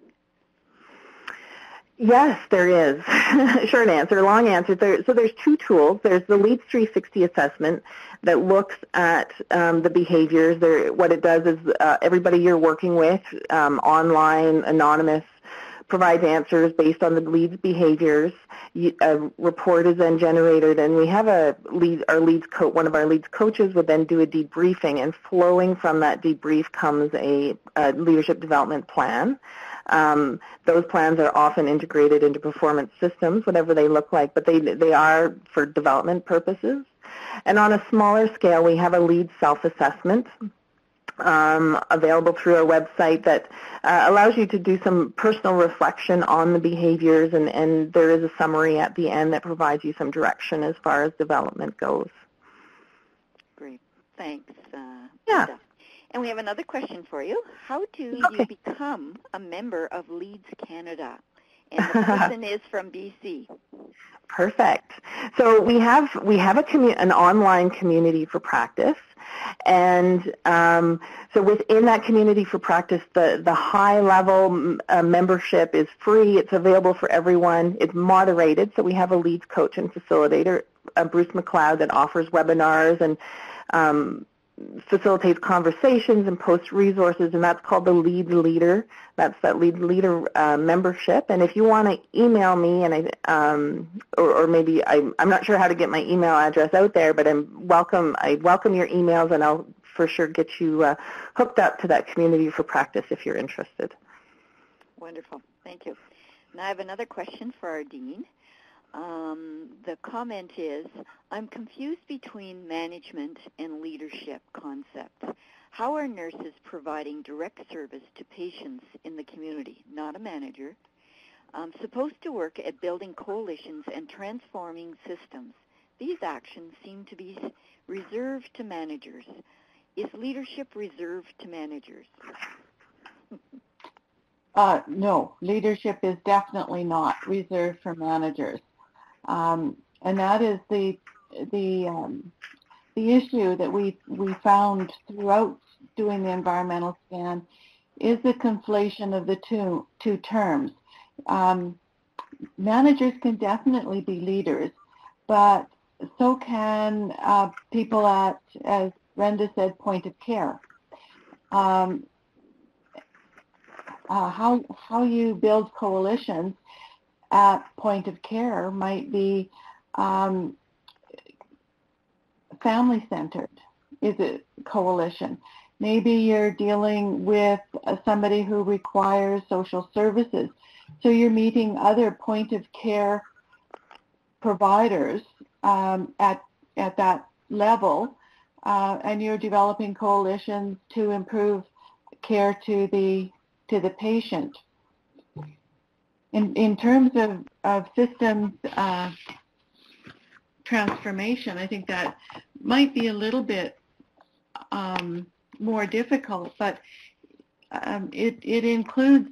Yes, there is. Short answer, long answer. So there's 2 tools. There's the Leads 360 assessment that looks at the behaviors. What it does is everybody you're working with, online, anonymous, provides answers based on the lead's behaviors. A report is then generated, and we have one of our leads coaches would then do a debriefing, and flowing from that debrief comes a leadership development plan. Those plans are often integrated into performance systems, whatever they look like, but they are for development purposes. And on a smaller scale, we have a lead self-assessment available through our website that allows you to do some personal reflection on the behaviors, and there is a summary at the end that provides you some direction as far as development goes. Great. Thanks. Yeah. Linda. And we have another question for you. How do you become a member of Leads Canada? And the person is from BC. Perfect. So we have an online community for practice, and so within that community for practice, the high level membership is free. It's available for everyone. It's moderated, so we have a leads coach and facilitator, Bruce McLeod, that offers webinars and facilitates conversations and posts resources, and that's called the Lead Leader. That's that Lead Leader membership. And if you want to email me, and or maybe I'm not sure how to get my email address out there, but I welcome your emails, and I'll for sure get you hooked up to that community for practice if you're interested. Wonderful. Thank you. Now I have another question for our Dean. The comment is, I'm confused between management and leadership concepts. How are nurses providing direct service to patients in the community, not a manager, supposed to work at building coalitions and transforming systems? These actions seem to be reserved to managers. Is leadership reserved to managers? No, leadership is definitely not reserved for managers. And that is the issue that we found throughout doing the environmental scan, is the conflation of the two terms. Managers can definitely be leaders, but so can people at, as Brenda said, point of care. How you build coalitions at point of care might be family-centered, is a coalition. Maybe you're dealing with somebody who requires social services, so you're meeting other point of care providers at that level, and you're developing coalitions to improve care to the patient. In terms of systems transformation, I think that might be a little bit more difficult, but it includes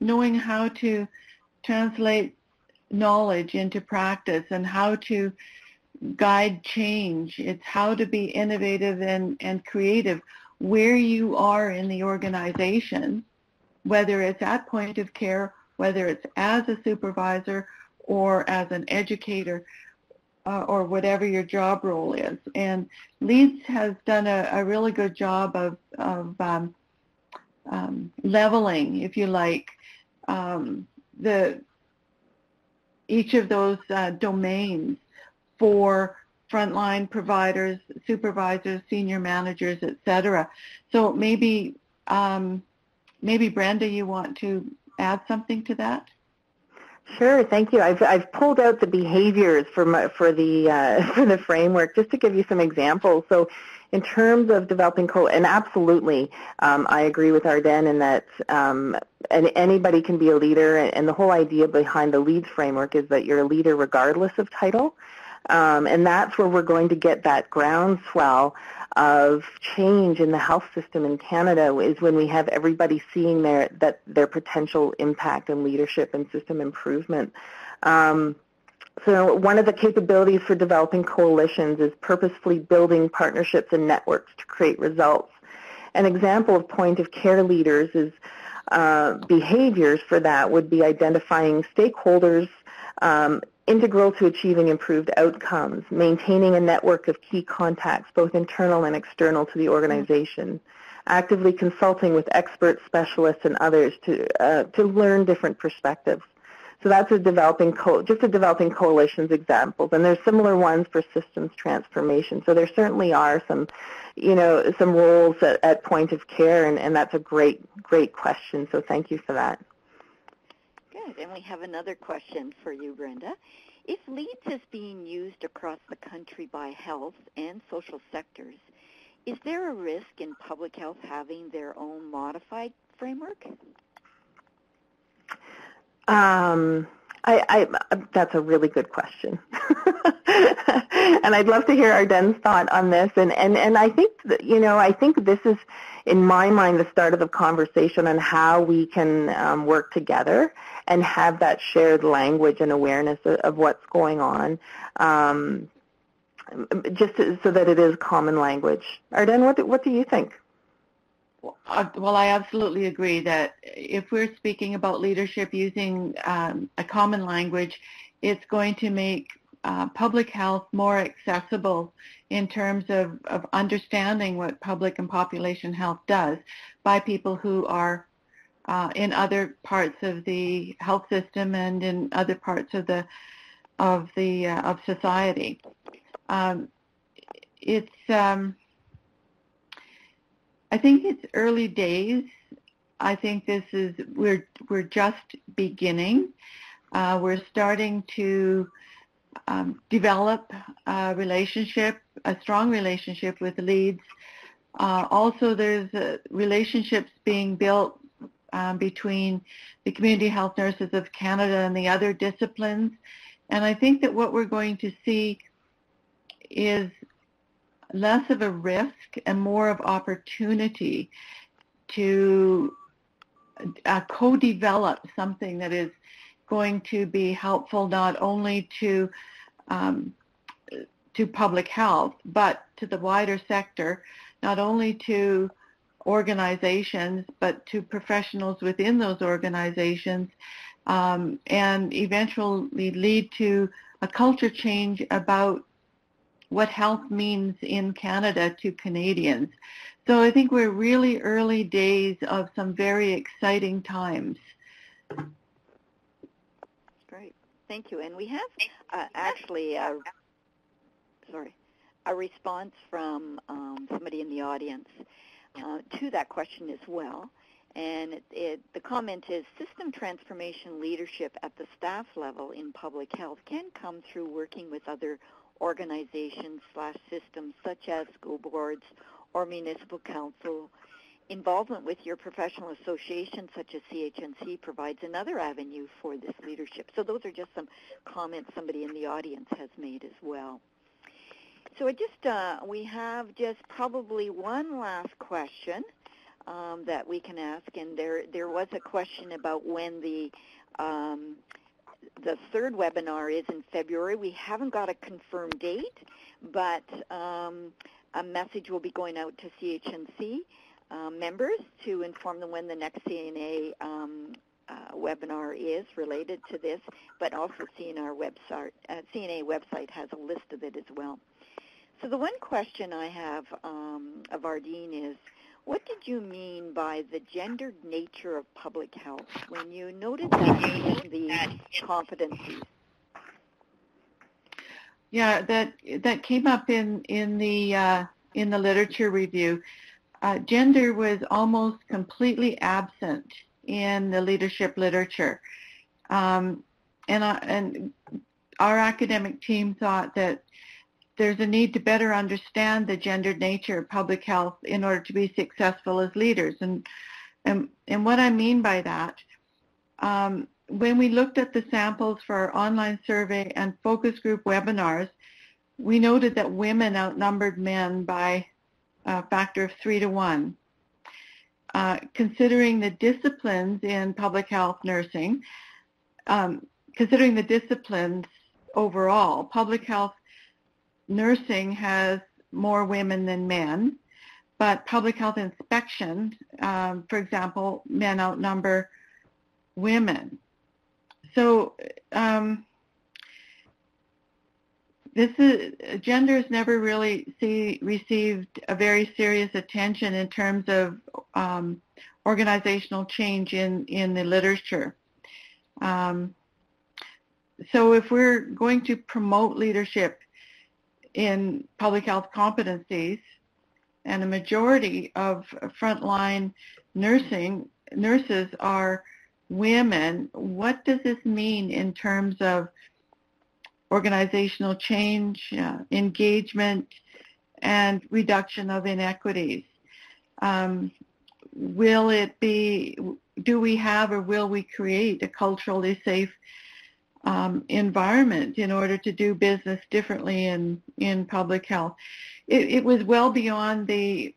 knowing how to translate knowledge into practice and how to guide change. It's how to be innovative and creative where you are in the organization, whether it's at point of care, whether it's as a supervisor or as an educator, or whatever your job role is. And Leads has done a really good job of leveling, if you like, each of those domains for frontline providers, supervisors, senior managers, etc. So maybe Brenda, you want to add something to that? Sure, thank you. I've pulled out the behaviors for the framework just to give you some examples. So, in terms of developing and absolutely, I agree with Arden in that anybody can be a leader, and the whole idea behind the LEADS framework is that you're a leader regardless of title, and that's where we're going to get that groundswell of change in the health system in Canada, is when we have everybody seeing their potential impact and leadership and system improvement. So one of the capabilities for developing coalitions is purposefully building partnerships and networks to create results. An example of point of care leaders is behaviors for that would be identifying stakeholders integral to achieving improved outcomes, maintaining a network of key contacts, both internal and external to the organization, actively consulting with experts, specialists, and others to learn different perspectives. So that's developing coalitions examples, and there's similar ones for systems transformation. So there certainly are some roles at point of care, and that's a great question. So thank you for that. Good, and we have another question for you, Brenda. If LEADS is being used across the country by health and social sectors, is there a risk in public health having their own modified framework? That's a really good question. And I'd love to hear Ardenne's thought on this. And I think that, I think this is, in my mind, the start of the conversation on how we can work together and have that shared language and awareness of what's going on, so that it is common language. Ardenne, what do you think? Well, I absolutely agree that if we're speaking about leadership using a common language, it's going to make public health more accessible in terms of understanding what public and population health does by people who are in other parts of the health system and in other parts of society. I think it's early days. I think we're just beginning. We're starting to develop a strong relationship with LEADS. Also, there's relationships being built between the Community Health Nurses of Canada and the other disciplines. And I think that what we're going to see is less of a risk and more of opportunity to co-develop something that is going to be helpful not only to public health, but to the wider sector, not only to organizations, but to professionals within those organizations, and eventually lead to a culture change about what health means in Canada to Canadians. So I think we're really early days of some very exciting times. Great, thank you. And we have actually a response from somebody in the audience to that question as well. And the comment is, system transformation leadership at the staff level in public health can come through working with other organizations/systems such as school boards or municipal council. Involvement with your professional association such as CHNC provides another avenue for this leadership. So those are just some comments somebody in the audience has made as well. So we have just probably one last question that we can ask, and there was a question about when the third webinar is in February. We haven't got a confirmed date, but a message will be going out to CHNC members to inform them when the next CNA webinar is related to this, but also CNA website has a list of it as well. So the one question I have of Ardene is, what did you mean by the gendered nature of public health when you noted that in the competencies? Yeah, that came up in the literature review. Gender was almost completely absent in the leadership literature, and our academic team thought that there's a need to better understand the gendered nature of public health in order to be successful as leaders. And what I mean by that, when we looked at the samples for our online survey and focus group webinars, we noted that women outnumbered men by a factor of 3 to 1. Considering the disciplines in public health nursing, considering the disciplines overall, public health nursing has more women than men, but public health inspection, for example, men outnumber women. So gender's never really received a very serious attention in terms of organizational change in the literature. So if we're going to promote leadership in public health competencies, and a majority of frontline nurses are women, what does this mean in terms of organizational change, engagement, and reduction of inequities? Will it be, do we have or will we create a culturally safe environment in order to do business differently in public health? It was well beyond the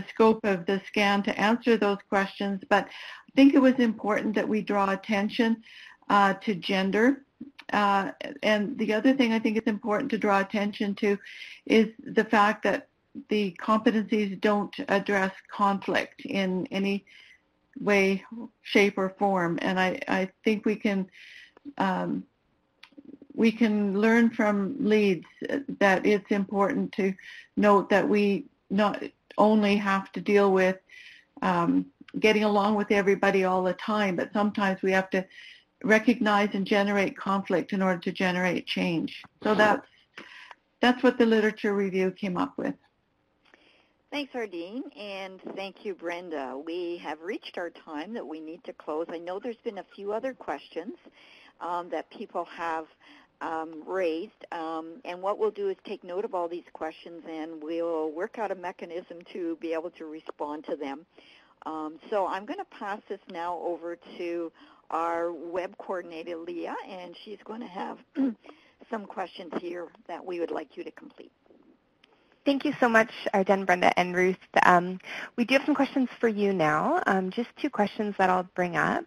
scope of the scan to answer those questions, but I think it was important that we draw attention to gender. And the other thing I think it's important to draw attention to is the fact that the competencies don't address conflict in any way, shape, or form. And I think we can learn from leads that it's important to note that we not only have to deal with getting along with everybody all the time, but sometimes we have to recognize and generate conflict in order to generate change. So that's what the literature review came up with. Thanks, Ardeen, and thank you, Brenda. We have reached our time that we need to close. I know there's been a few other questions that people have raised, and what we'll do is take note of all these questions, and we'll work out a mechanism to be able to respond to them. So I'm going to pass this now over to our web coordinator, Leah, and she's going to have some questions here that we would like you to complete. Thank you so much, Ardeen, Brenda, and Ruth. We do have some questions for you now, just two questions that I'll bring up.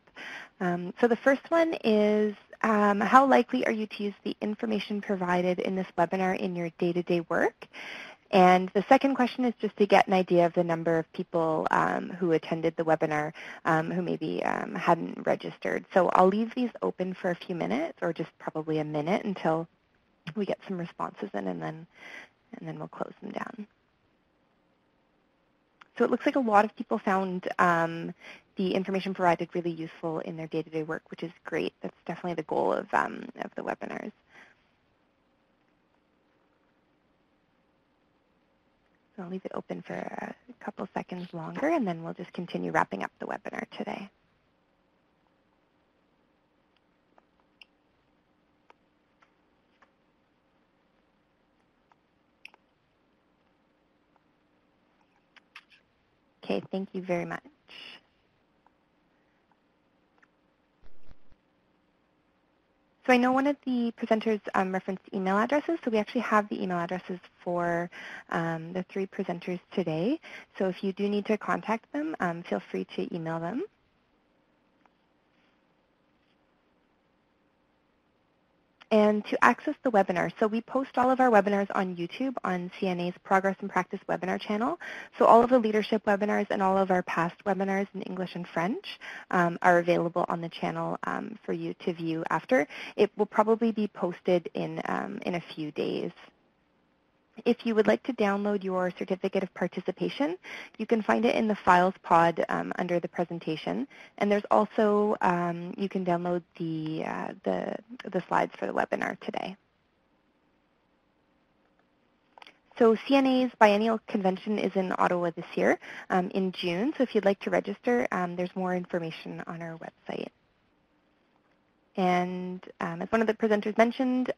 So the first one is, how likely are you to use the information provided in this webinar in your day-to-day work? And the second question is just to get an idea of the number of people who attended the webinar who maybe hadn't registered. So I'll leave these open for a few minutes, or just probably a minute, until we get some responses in, and then we'll close them down. So it looks like a lot of people found the information provided really useful in their day-to-day work, which is great. That's definitely the goal of the webinars. So I'll leave it open for a couple seconds longer, and then we'll just continue wrapping up the webinar today. Okay, thank you very much. So I know one of the presenters referenced email addresses, so we actually have the email addresses for the three presenters today. So if you do need to contact them, feel free to email them. And to access the webinar, so we post all of our webinars on YouTube on CNA's Progress and Practice webinar channel. So all of the leadership webinars and all of our past webinars in English and French are available on the channel for you to view after. It will probably be posted in a few days. If you would like to download your certificate of participation, you can find it in the Files pod under the presentation. And there's also, you can download the slides for the webinar today. So CNA's biennial convention is in Ottawa this year in June. So if you'd like to register, there's more information on our website. And as one of the presenters mentioned,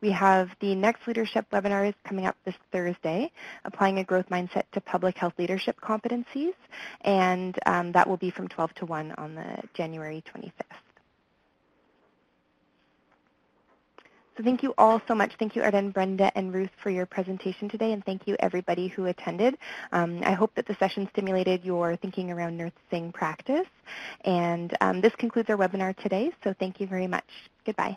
we have the next leadership webinar is coming up this Thursday, Applying a Growth Mindset to Public Health Leadership Competencies, and that will be from 12 to 1 on the January 25th. So thank you all so much. Thank you, Ardeen, Brenda, and Ruth for your presentation today, and thank you everybody who attended. I hope that the session stimulated your thinking around nursing practice. And this concludes our webinar today, so thank you very much. Goodbye.